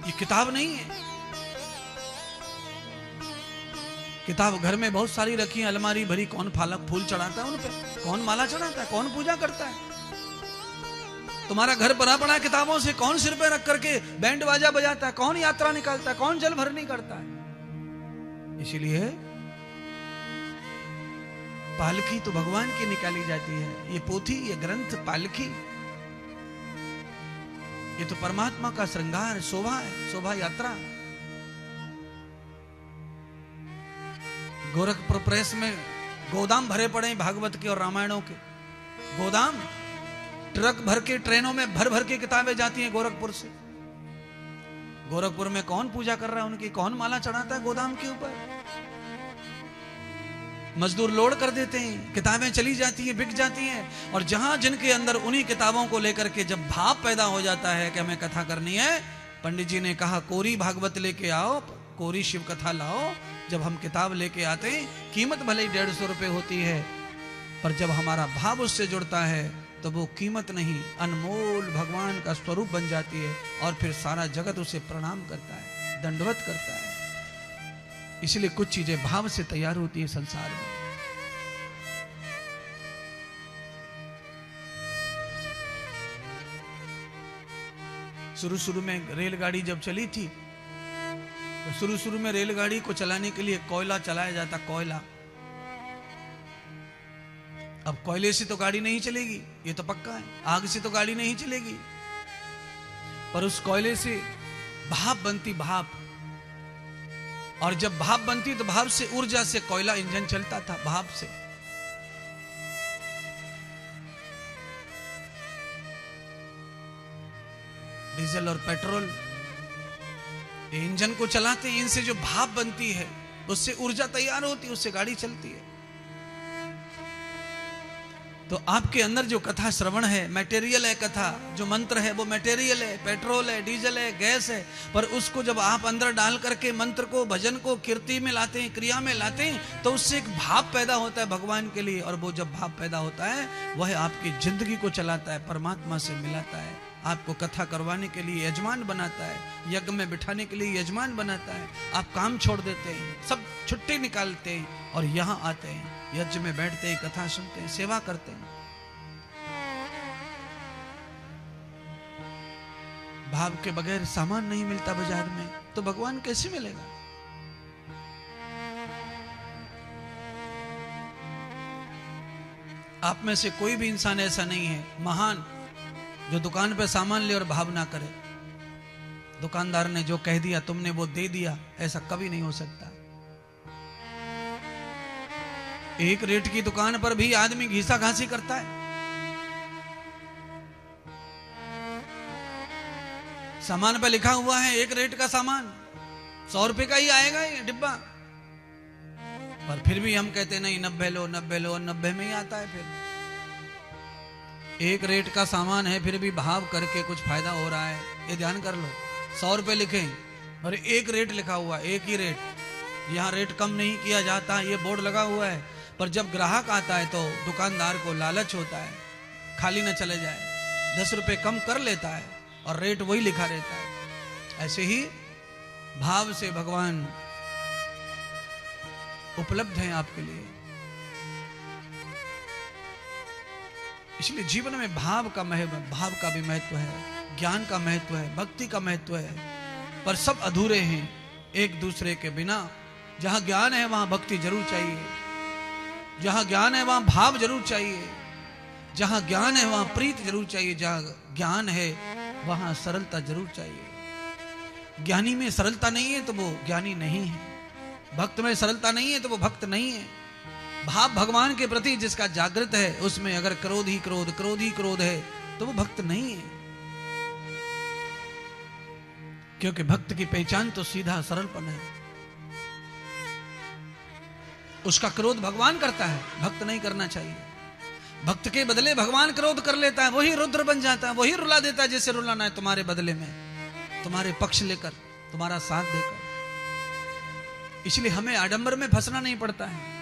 ये किताब नहीं है। किताब घर में बहुत सारी रखी है, अलमारी भरी, कौन फूल चढ़ाता है उन पे, कौन माला चढ़ाता है, कौन पूजा करता है। तुम्हारा घर भरा पड़ा है किताबों से, कौन सिर पे रख करके बैंड बाजा बजाता है, कौन यात्रा निकालता है, कौन जल भरनी करता है। इसीलिए पालकी तो भगवान की निकाली जाती है। ये पोथी, ये ग्रंथ, पालकी, ये तो परमात्मा का श्रृंगार, शोभा है, शोभा यात्रा। गोरखपुर प्रेस में गोदाम भरे पड़े भागवत के और रामायणों के, गोदाम, ट्रक भर के, ट्रेनों में भर भर के किताबें जाती हैं गोरखपुर से। गोरखपुर में कौन पूजा कर रहा है उनकी, कौन माला चढ़ाता है गोदाम के ऊपर। मजदूर लोड कर देते हैं, किताबें चली जाती हैं, बिक जाती हैं। और जहां जिनके अंदर उन्हीं किताबों को लेकर के जब भाव पैदा हो जाता है कि हमें कथा करनी है, पंडित जी ने कहा कोरी भागवत लेके आओ, कोरी शिव कथा लाओ। जब हम किताब लेके आते हैं, कीमत भले ही 150 रुपए होती है, पर जब हमारा भाव उससे जुड़ता है तो वो कीमत नहीं, अनमोल भगवान का स्वरूप बन जाती है। और फिर सारा जगत उसे प्रणाम करता है, दंडवत करता है। इसलिए कुछ चीजें भाव से तैयार होती है संसार में। शुरू शुरू में रेलगाड़ी जब चली थी, तो शुरू शुरू में रेलगाड़ी को चलाने के लिए कोयला चलाया जाता, कोयला। अब कोयले से तो गाड़ी नहीं चलेगी, ये तो पक्का है। आग से तो गाड़ी नहीं चलेगी, पर उस कोयले से भाप बनती, भाप। और जब भाप बनती तो भाप से, ऊर्जा से कोयला इंजन चलता था, भाप से। डीजल और पेट्रोल इंजन को चलाते हैं, इनसे जो भाप बनती है उससे ऊर्जा तैयार होती है, उससे गाड़ी चलती है। तो आपके अंदर जो कथा श्रवण है, मटेरियल है कथा, जो मंत्र है वो मटेरियल है, पेट्रोल है, डीजल है, गैस है। पर उसको जब आप अंदर डाल करके मंत्र को, भजन को कीर्ति में लाते हैं, क्रिया में लाते हैं, तो उससे एक भाव पैदा होता है भगवान के लिए। और वो जब भाव पैदा होता है, वह आपकी जिंदगी को चलाता है, परमात्मा से मिलाता है, आपको कथा करवाने के लिए यजमान बनाता है, यज्ञ में बिठाने के लिए यजमान बनाता है। आप काम छोड़ देते हैं, सब छुट्टी निकालते हैं और यहाँ आते हैं, यज्ञ में बैठते हैं, कथा सुनते हैं, सेवा करते हैं। भाव के बगैर सामान नहीं मिलता बाजार में, तो भगवान कैसे मिलेगा? आप में से कोई भी इंसान ऐसा नहीं है महान जो दुकान पे सामान ले और भाव ना करे। दुकानदार ने जो कह दिया तुमने वो दे दिया, ऐसा कभी नहीं हो सकता। एक रेट की दुकान पर भी आदमी घीसा घासी करता है। सामान पे लिखा हुआ है एक रेट का सामान, 100 रुपए का ही आएगा ये डिब्बा, पर फिर भी हम कहते नहीं 90 लो 90 लो, 90 में ही आता है। फिर एक रेट का सामान है, फिर भी भाव करके कुछ फायदा हो रहा है, ये ध्यान कर लो। 100 रुपए लिखे और एक रेट लिखा हुआ, एक ही रेट, यहाँ रेट कम नहीं किया जाता, ये बोर्ड लगा हुआ है। पर जब ग्राहक आता है तो दुकानदार को लालच होता है, खाली न चले जाए, 10 रुपए कम कर लेता है और रेट वही लिखा रहता है। ऐसे ही भाव से भगवान उपलब्ध है आपके लिए। इसलिए जीवन में भाव का भी महत्व है, ज्ञान का महत्व है, भक्ति का महत्व है, पर सब अधूरे हैं एक दूसरे के बिना। जहां ज्ञान है वहां भक्ति जरूर चाहिए, जहां ज्ञान है वहां भाव जरूर चाहिए, जहां ज्ञान है वहां प्रीति जरूर चाहिए, जहां ज्ञान है वहां सरलता जरूर चाहिए। ज्ञानी में सरलता नहीं है तो वो ज्ञानी नहीं है, भक्त में सरलता नहीं है तो वो भक्त नहीं है। भाव भगवान के प्रति जिसका जागृत है, उसमें अगर क्रोध ही क्रोध है तो वो भक्त नहीं है। क्योंकि भक्त की पहचान तो सीधा सरलपन है। उसका क्रोध भगवान करता है, भक्त नहीं करना चाहिए। भक्त के बदले भगवान क्रोध कर लेता है, वही रुद्र बन जाता है, वही रुला देता है जैसे रुलाना है तुम्हारे बदले में, तुम्हारे पक्ष लेकर, तुम्हारा साथ देकर। इसलिए हमें आडंबर में फंसना नहीं पड़ता है।